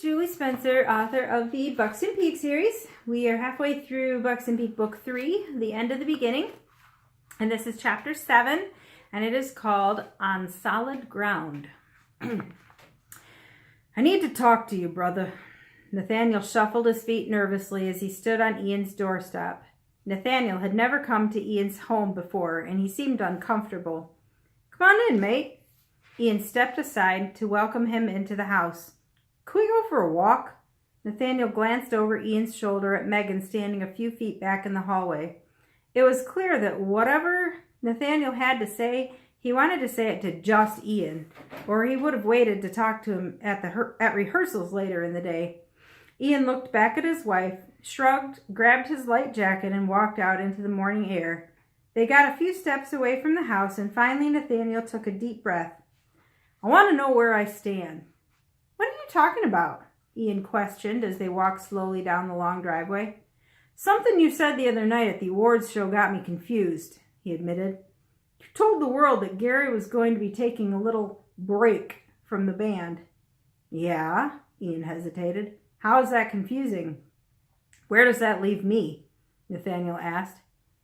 Julie Spencer, author of the Buxton Peak series. We are halfway through Buxton Peak Book 3, The End of the Beginning. And this is Chapter 7, and it is called On Solid Ground. I need to talk to you, brother. Nathaniel shuffled his feet nervously as he stood on Ian's doorstep. Nathaniel had never come to Ian's home before, and he seemed uncomfortable. Come on in, mate. Ian stepped aside to welcome him into the house. Could we go for a walk? Nathaniel glanced over Ian's shoulder at Megan standing a few feet back in the hallway. It was clear that whatever Nathaniel had to say, he wanted to say it to just Ian, or he would have waited to talk to him at rehearsals later in the day. Ian looked back at his wife, shrugged, grabbed his light jacket, and walked out into the morning air. They got a few steps away from the house, and finally Nathaniel took a deep breath. I want to know where I stand. What are you talking about? Ian questioned as they walked slowly down the long driveway. Something you said the other night at the awards show got me confused, he admitted. You told the world that Gary was going to be taking a little break from the band. Yeah, Ian hesitated. How is that confusing? Where does that leave me? Nathaniel asked.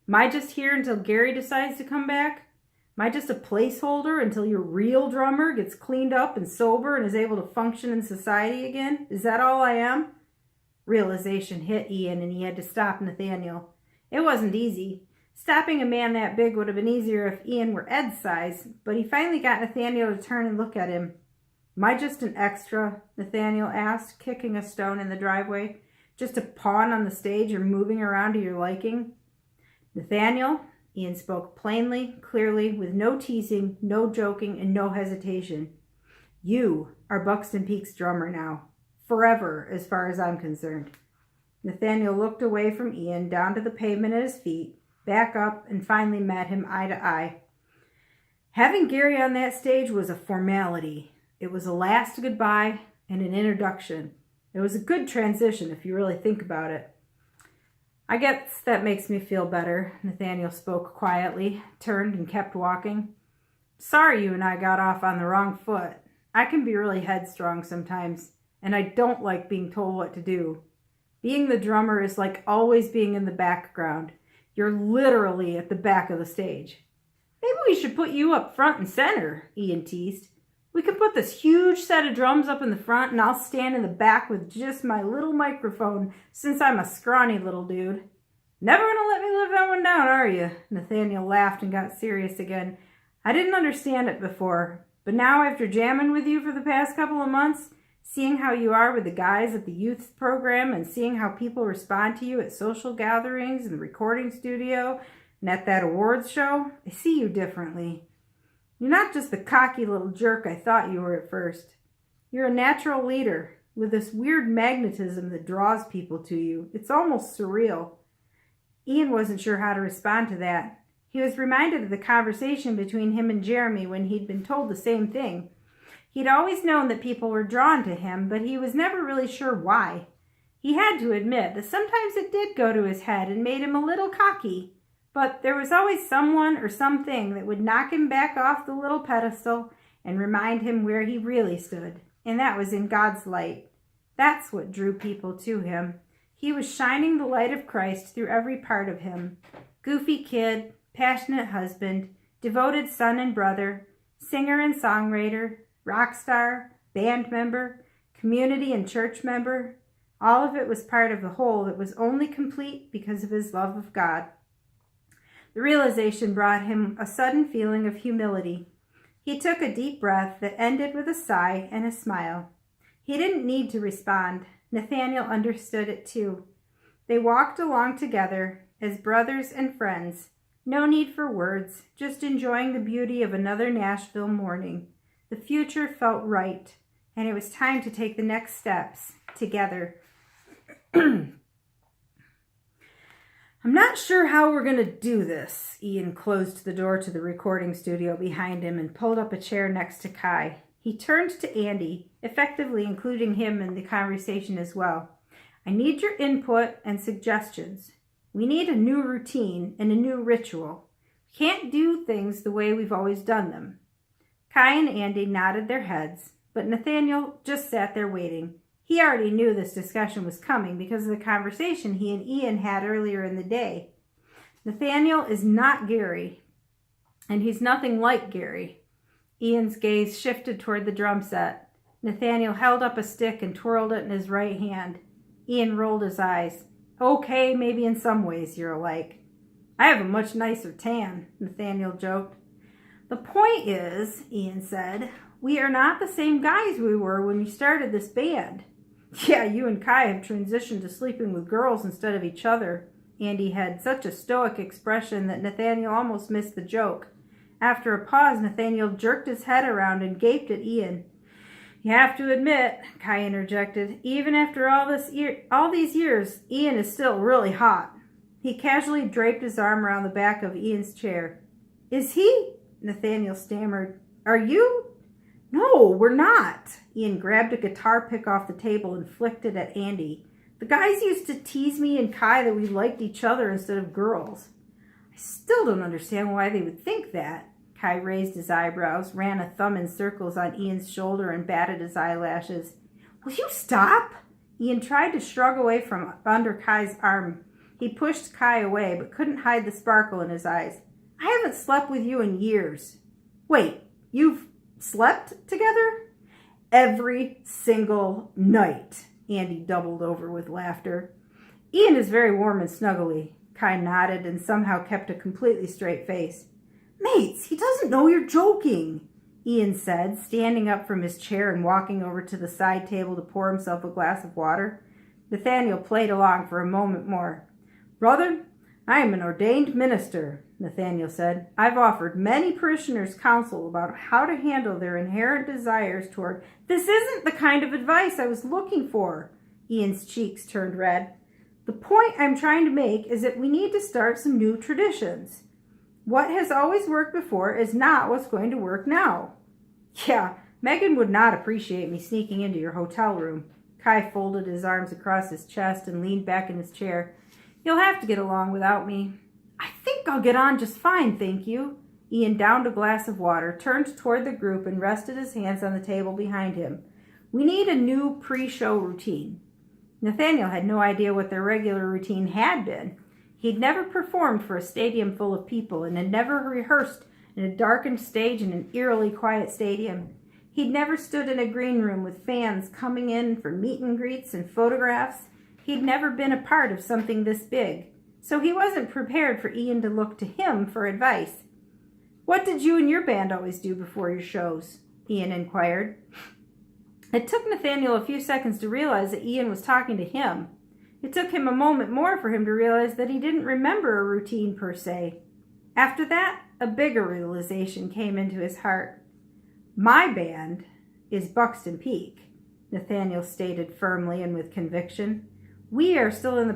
Am I just here until Gary decides to come back? Am I just a placeholder until your real drummer gets cleaned up and sober and is able to function in society again? Is that all I am? Realization hit Ian, and he had to stop Nathaniel. It wasn't easy. Stopping a man that big would have been easier if Ian were Ed's size, but he finally got Nathaniel to turn and look at him. Am I just an extra? Nathaniel asked, kicking a stone in the driveway. Just a pawn on the stage or moving around to your liking? Nathaniel, Ian spoke plainly, clearly, with no teasing, no joking, and no hesitation. You are Buxton Peak's drummer now. Forever, as far as I'm concerned. Nathaniel looked away from Ian, down to the pavement at his feet, back up, and finally met him eye to eye. Having Gary on that stage was a formality. It was a last goodbye and an introduction. It was a good transition, if you really think about it. I guess that makes me feel better, Nathaniel spoke quietly, turned and kept walking. Sorry you and I got off on the wrong foot. I can be really headstrong sometimes, and I don't like being told what to do. Being the drummer is like always being in the background. You're literally at the back of the stage. Maybe we should put you up front and center, Ian teased. We can put this huge set of drums up in the front, and I'll stand in the back with just my little microphone, since I'm a scrawny little dude. Never gonna let me live that one down, are you? Nathaniel laughed and got serious again. I didn't understand it before, but now after jamming with you for the past couple of months, seeing how you are with the guys at the youth program and seeing how people respond to you at social gatherings and the recording studio and at that awards show, I see you differently. You're not just the cocky little jerk I thought you were at first. You're a natural leader with this weird magnetism that draws people to you. It's almost surreal. Ian wasn't sure how to respond to that. He was reminded of the conversation between him and Jeremy when he'd been told the same thing. He'd always known that people were drawn to him, but he was never really sure why. He had to admit that sometimes it did go to his head and made him a little cocky. But there was always someone or something that would knock him back off the little pedestal and remind him where he really stood, and that was in God's light. That's what drew people to him. He was shining the light of Christ through every part of him. Goofy kid, passionate husband, devoted son and brother, singer and songwriter, rock star, band member, community and church member. All of it was part of the whole that was only complete because of his love of God. The realization brought him a sudden feeling of humility. He took a deep breath that ended with a sigh and a smile. He didn't need to respond. Nathaniel understood it too. They walked along together as brothers and friends. No need for words, just enjoying the beauty of another Nashville morning. The future felt right, and it was time to take the next steps together. I'm not sure how we're going to do this. Ian closed the door to the recording studio behind him and pulled up a chair next to Kai. He turned to Andy, effectively including him in the conversation as well. I need your input and suggestions. We need a new routine and a new ritual. We can't do things the way we've always done them. Kai and Andy nodded their heads, but Nathaniel just sat there waiting. He already knew this discussion was coming because of the conversation he and Ian had earlier in the day. Nathaniel is not Gary, and he's nothing like Gary. Ian's gaze shifted toward the drum set. Nathaniel held up a stick and twirled it in his right hand. Ian rolled his eyes. Okay, maybe in some ways you're alike. I have a much nicer tan, Nathaniel joked. The point is, Ian said, we are not the same guys we were when we started this band. Yeah, you and Kai have transitioned to sleeping with girls instead of each other. Andy had such a stoic expression that Nathaniel almost missed the joke. After a pause, Nathaniel jerked his head around and gaped at Ian. You have to admit, Kai interjected, even after all these years, Ian is still really hot. He casually draped his arm around the back of Ian's chair. Is he? Nathaniel stammered. Are you? No, we're not. Ian grabbed a guitar pick off the table and flicked it at Andy. The guys used to tease me and Kai that we liked each other instead of girls. I still don't understand why they would think that. Kai raised his eyebrows, ran a thumb in circles on Ian's shoulder, and batted his eyelashes. Will you stop? Ian tried to shrug away from under Kai's arm. He pushed Kai away, but couldn't hide the sparkle in his eyes. I haven't slept with you in years. Wait, you've slept together? Every single night. Andy doubled over with laughter. Ian is very warm and snuggly. Kai nodded and somehow kept a completely straight face. Mates, he doesn't know you're joking, Ian said, standing up from his chair and walking over to the side table to pour himself a glass of water. Nathaniel played along for a moment more. Brother, I am an ordained minister, Nathaniel said. I've offered many parishioners counsel about how to handle their inherent desires toward... This isn't the kind of advice I was looking for. Ian's cheeks turned red. The point I'm trying to make is that we need to start some new traditions. What has always worked before is not what's going to work now. Yeah, Megan would not appreciate me sneaking into your hotel room. Kai folded his arms across his chest and leaned back in his chair. You'll have to get along without me. I think I'll get on just fine, thank you. Ian downed a glass of water, turned toward the group, and rested his hands on the table behind him. We need a new pre-show routine. Nathaniel had no idea what their regular routine had been. He'd never performed for a stadium full of people and had never rehearsed in a darkened stage in an eerily quiet stadium. He'd never stood in a green room with fans coming in for meet and greets and photographs. He'd never been a part of something this big, so he wasn't prepared for Ian to look to him for advice. What did you and your band always do before your shows? Ian inquired. It took Nathaniel a few seconds to realize that Ian was talking to him. It took him a moment more for him to realize that he didn't remember a routine per se. After that, a bigger realization came into his heart. My band is Buxton Peak, Nathaniel stated firmly and with conviction. We are still in the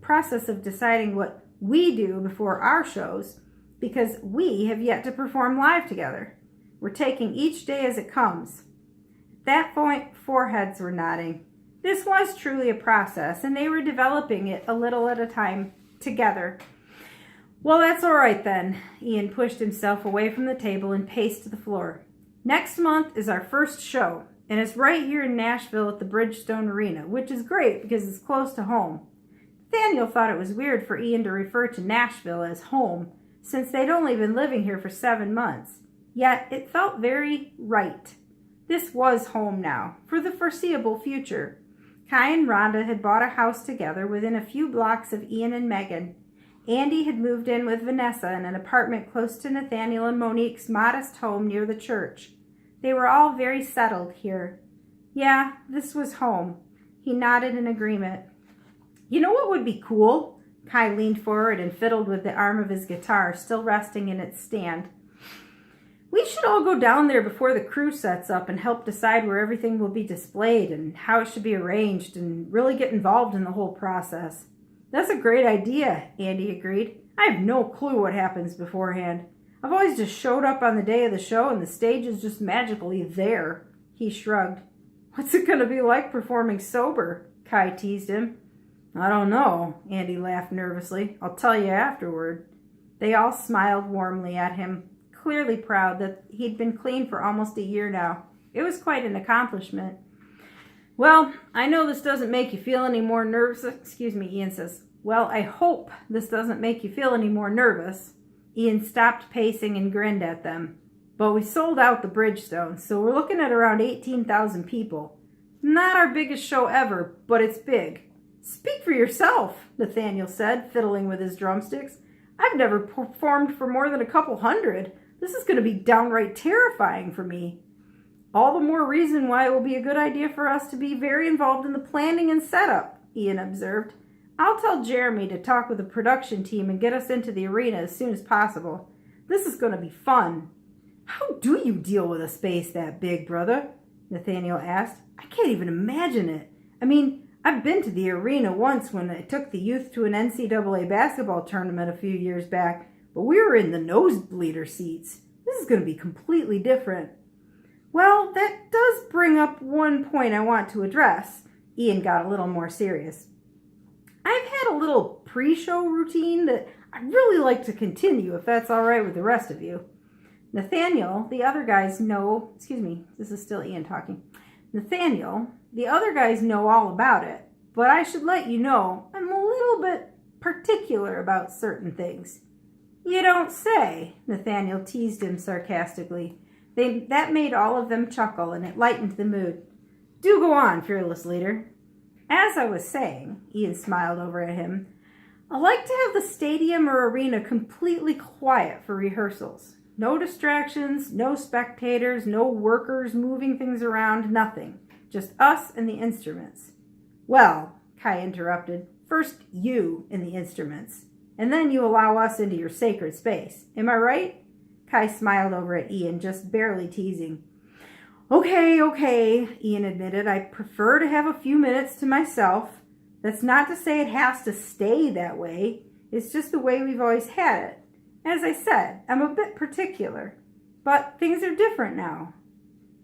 process of deciding what we do before our shows because we have yet to perform live together. We're taking each day as it comes. At that point, four heads were nodding. This was truly a process, and they were developing it a little at a time together. Well, that's all right then. Ian pushed himself away from the table and paced to the floor. Next month is our first show, and it's right here in Nashville at the Bridgestone Arena, which is great because it's close to home. Nathaniel thought it was weird for Ian to refer to Nashville as home, since they'd only been living here for 7 months. Yet it felt very right. This was home now, for the foreseeable future. Kai and Rhonda had bought a house together within a few blocks of Ian and Megan. Andy had moved in with Vanessa in an apartment close to Nathaniel and Monique's modest home near the church. They were all very settled here. Yeah, this was home. He nodded in agreement. You know what would be cool? Kai leaned forward and fiddled with the arm of his guitar, still resting in its stand. We should all go down there before the crew sets up and help decide where everything will be displayed and how it should be arranged and really get involved in the whole process. That's a great idea, Andy agreed. I have no clue what happens beforehand. I've always just showed up on the day of the show and the stage is just magically there. He shrugged. What's it going to be like performing sober? Kai teased him. I don't know, Andy laughed nervously. I'll tell you afterward. They all smiled warmly at him, clearly proud that he'd been clean for almost a year now. It was quite an accomplishment. Well, I know this doesn't make you feel any more nervous. Excuse me, Ian says. Well, I hope this doesn't make you feel any more nervous. Ian stopped pacing and grinned at them. But we sold out the Bridgestone, so we're looking at around 18,000 people. Not our biggest show ever, but it's big. Speak for yourself, Nathaniel said, fiddling with his drumsticks. I've never performed for more than a couple hundred. This is going to be downright terrifying for me. All the more reason why it will be a good idea for us to be very involved in the planning and setup, Ian observed. I'll tell Jeremy to talk with the production team and get us into the arena as soon as possible. This is going to be fun. How do you deal with a space that big, brother? Nathaniel asked. I can't even imagine it. I mean, I've been to the arena once when I took the youth to an NCAA basketball tournament a few years back, but we were in the nosebleeder seats. This is going to be completely different. Well, that does bring up one point I want to address. Ian got a little more serious. I've had a little pre-show routine that I'd really like to continue, if that's all right with the rest of you. Nathaniel, the other guys know, this is still Ian talking. Nathaniel, the other guys know all about it, but I should let you know I'm a little bit particular about certain things. You don't say, Nathaniel teased him sarcastically. That made all of them chuckle, and it lightened the mood. Do go on, fearless leader. As I was saying, Ian smiled over at him, I like to have the stadium or arena completely quiet for rehearsals. No distractions, no spectators, no workers moving things around, nothing. Just us and the instruments. Well, Kai interrupted, first you and the instruments, and then you allow us into your sacred space. Am I right? Kai smiled over at Ian, just barely teasing. Okay, Ian admitted. I prefer to have a few minutes to myself. That's not to say it has to stay that way. It's just the way we've always had it. As I said, I'm a bit particular. But things are different now.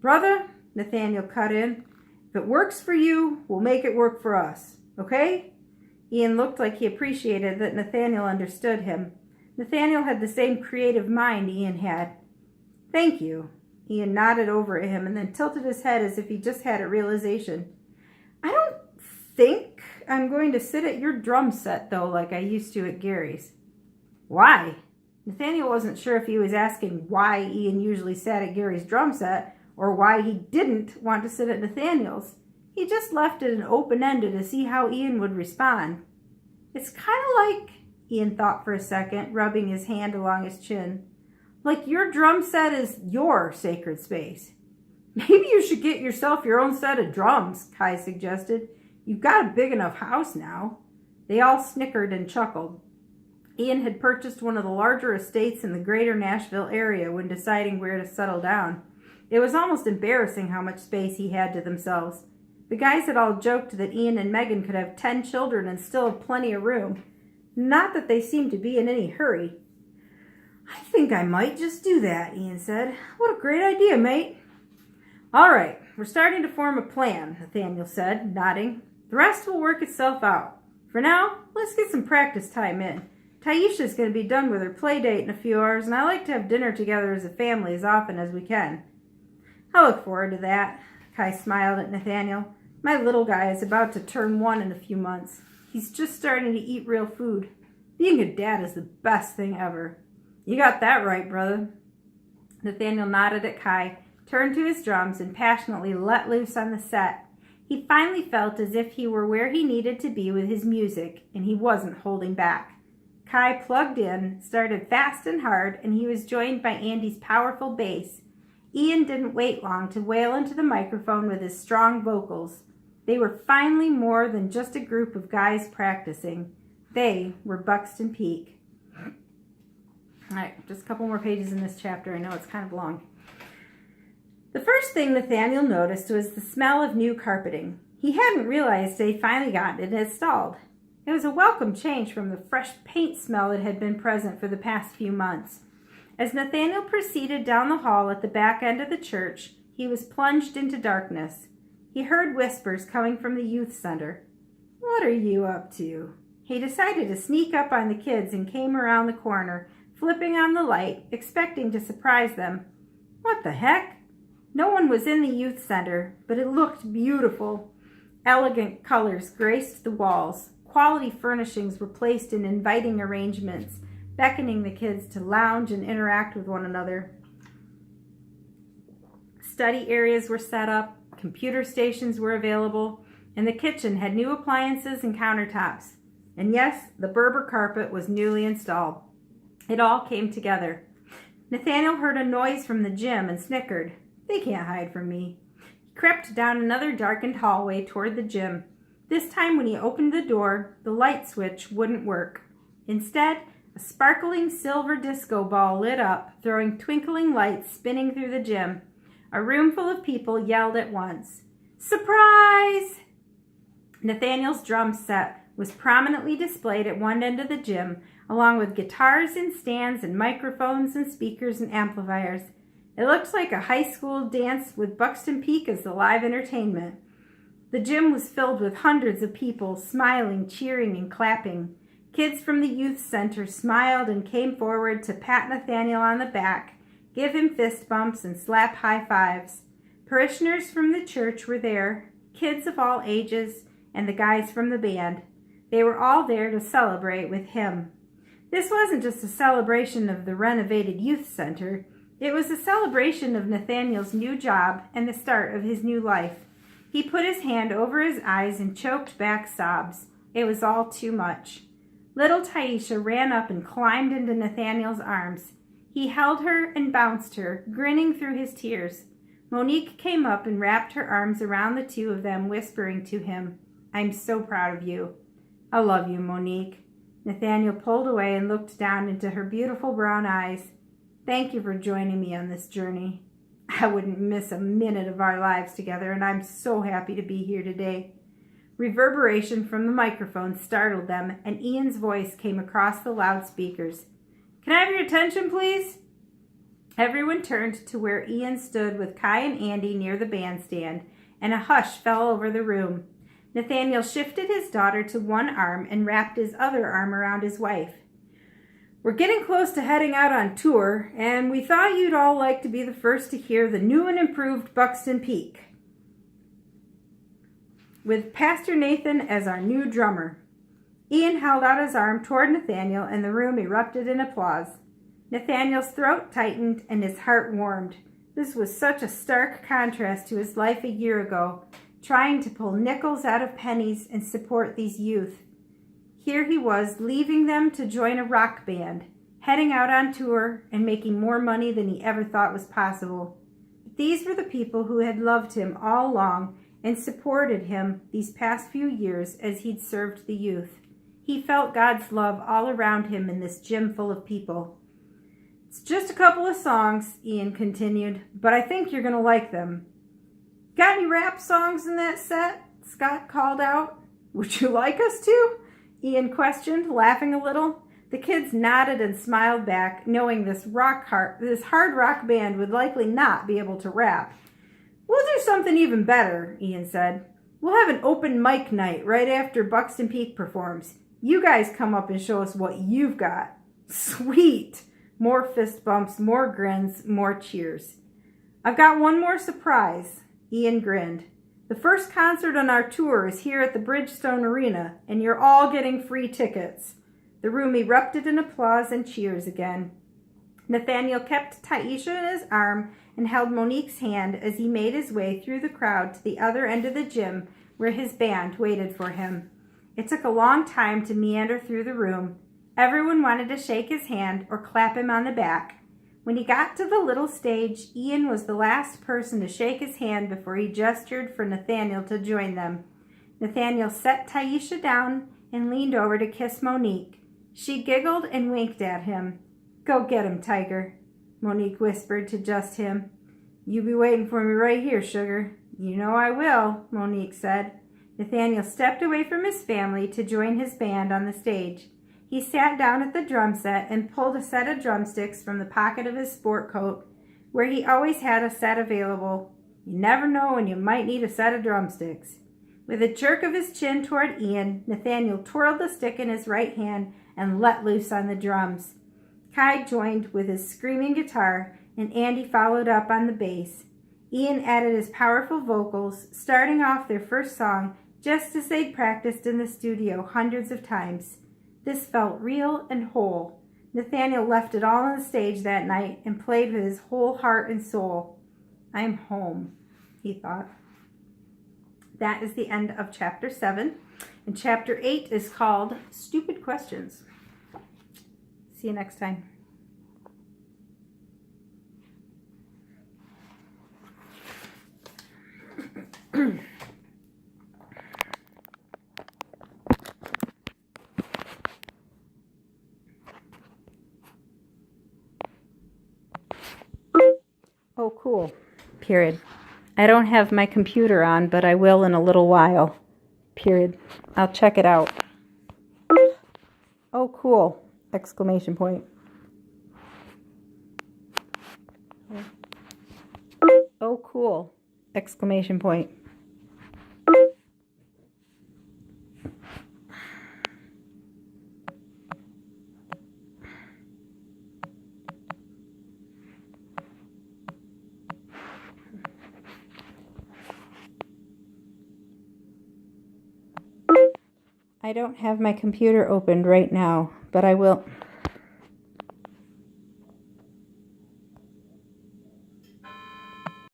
Brother, Nathaniel cut in, if it works for you, we'll make it work for us. Okay? Ian looked like he appreciated that Nathaniel understood him. Nathaniel had the same creative mind Ian had. Thank you. Ian nodded over at him and then tilted his head as if he just had a realization. I don't think I'm going to sit at your drum set, though, like I used to at Gary's. Why? Nathaniel wasn't sure if he was asking why Ian usually sat at Gary's drum set or why he didn't want to sit at Nathaniel's. He just left it open-ended to see how Ian would respond. It's kind of like, Ian thought for a second, rubbing his hand along his chin, like your drum set is your sacred space. Maybe you should get yourself your own set of drums, Kai suggested. You've got a big enough house now. They all snickered and chuckled. Ian had purchased one of the larger estates in the greater Nashville area when deciding where to settle down. It was almost embarrassing how much space he had to themselves. The guys had all joked that Ian and Megan could have 10 children and still have plenty of room. Not that they seemed to be in any hurry. I think I might just do that, Ian said. What a great idea, mate. All right, we're starting to form a plan, Nathaniel said, nodding. The rest will work itself out. For now, let's get some practice time in. Taisha's going to be done with her play date in a few hours, and I like to have dinner together as a family as often as we can. I look forward to that. Kai smiled at Nathaniel. My little guy is about to turn 1 in a few months. He's just starting to eat real food. Being a dad is the best thing ever. You got that right, brother. Nathaniel nodded at Kai, turned to his drums, and passionately let loose on the set. He finally felt as if he were where he needed to be with his music, and he wasn't holding back. Kai plugged in, started fast and hard, and he was joined by Andy's powerful bass. Ian didn't wait long to wail into the microphone with his strong vocals. They were finally more than just a group of guys practicing. They were Buxton Peak. All right, just a couple more pages in this chapter. I know it's kind of long. The first thing Nathaniel noticed was the smell of new carpeting. He hadn't realized they'd finally gotten it installed. It was a welcome change from the fresh paint smell that had been present for the past few months. As Nathaniel proceeded down the hall at the back end of the church, he was plunged into darkness. He heard whispers coming from the youth center. What are you up to? He decided to sneak up on the kids and came around the corner, flipping on the light, expecting to surprise them. What the heck? No one was in the youth center, but it looked beautiful. Elegant colors graced the walls. Quality furnishings were placed in inviting arrangements, beckoning the kids to lounge and interact with one another. Study areas were set up, computer stations were available, and the kitchen had new appliances and countertops. And yes, the Berber carpet was newly installed. It all came together. Nathaniel heard a noise from the gym and snickered. They can't hide from me. He crept down another darkened hallway toward the gym. This time when he opened the door, the light switch wouldn't work. Instead, a sparkling silver disco ball lit up, throwing twinkling lights spinning through the gym. A room full of people yelled at once, "Surprise!" Nathaniel's drum set was prominently displayed at one end of the gym, along with guitars and stands and microphones and speakers and amplifiers. It looked like a high school dance with Buxton Peak as the live entertainment. The gym was filled with hundreds of people, smiling, cheering, and clapping. Kids from the youth center smiled and came forward to pat Nathaniel on the back, give him fist bumps, and slap high fives. Parishioners from the church were there, kids of all ages, and the guys from the band. They were all there to celebrate with him. This wasn't just a celebration of the renovated youth center. It was a celebration of Nathaniel's new job and the start of his new life. He put his hand over his eyes and choked back sobs. It was all too much. Little Taisha ran up and climbed into Nathaniel's arms. He held her and bounced her, grinning through his tears. Monique came up and wrapped her arms around the two of them, whispering to him, "I'm so proud of you." "I love you, Monique." Nathaniel pulled away and looked down into her beautiful brown eyes. "Thank you for joining me on this journey. I wouldn't miss a minute of our lives together, and I'm so happy to be here today." Reverberation from the microphone startled them, and Ian's voice came across the loudspeakers. "Can I have your attention, please?" Everyone turned to where Ian stood with Kai and Andy near the bandstand, and a hush fell over the room. Nathaniel shifted his daughter to one arm and wrapped his other arm around his wife. "We're getting close to heading out on tour, and we thought you'd all like to be the first to hear the new and improved Buxton Peak, with Pastor Nathan as our new drummer." Ian held out his arm toward Nathaniel, and the room erupted in applause. Nathaniel's throat tightened and his heart warmed. This was such a stark contrast to his life a year ago, trying to pull nickels out of pennies and support these youth. Here he was, leaving them to join a rock band, heading out on tour and making more money than he ever thought was possible. But these were the people who had loved him all along and supported him these past few years as he'd served the youth. He felt God's love all around him in this gym full of people. "It's just a couple of songs," Ian continued, "but I think you're going to like them." "Got any rap songs in that set?" Scott called out. "Would you like us to?" Ian questioned, laughing a little. The kids nodded and smiled back, knowing this hard rock band would likely not be able to rap. "We'll do something even better," Ian said. "We'll have an open mic night right after Buxton Peak performs. You guys come up and show us what you've got." "Sweet!" More fist bumps, more grins, more cheers. "I've got one more surprise." Ian grinned. "The first concert on our tour is here at the Bridgestone Arena, and you're all getting free tickets." The room erupted in applause and cheers again. Nathaniel kept Taisha in his arm and held Monique's hand as he made his way through the crowd to the other end of the gym where his band waited for him. It took a long time to meander through the room. Everyone wanted to shake his hand or clap him on the back. When he got to the little stage, Ian was the last person to shake his hand before he gestured for Nathaniel to join them. Nathaniel set Taisha down and leaned over to kiss Monique. She giggled and winked at him. "Go get him, Tiger," Monique whispered to just him. "You be waiting for me right here, sugar." "You know I will," Monique said. Nathaniel stepped away from his family to join his band on the stage. He sat down at the drum set and pulled a set of drumsticks from the pocket of his sport coat, where he always had a set available. You never know when you might need a set of drumsticks. With a jerk of his chin toward Ian, Nathaniel twirled the stick in his right hand and let loose on the drums. Kai joined with his screaming guitar, and Andy followed up on the bass. Ian added his powerful vocals, starting off their first song, just as they'd practiced in the studio hundreds of times. This felt real and whole. Nathaniel left it all on the stage that night and played with his whole heart and soul. "I'm home," he thought. That is the end of chapter 7. And chapter 8 is called Stupid Questions. See you next time. Oh, cool. Period. I don't have my computer on, but I will in a little while. Period. I'll check it out. Oh, cool. Exclamation point. Oh, cool. Exclamation point. I don't have my computer opened right now, but I will.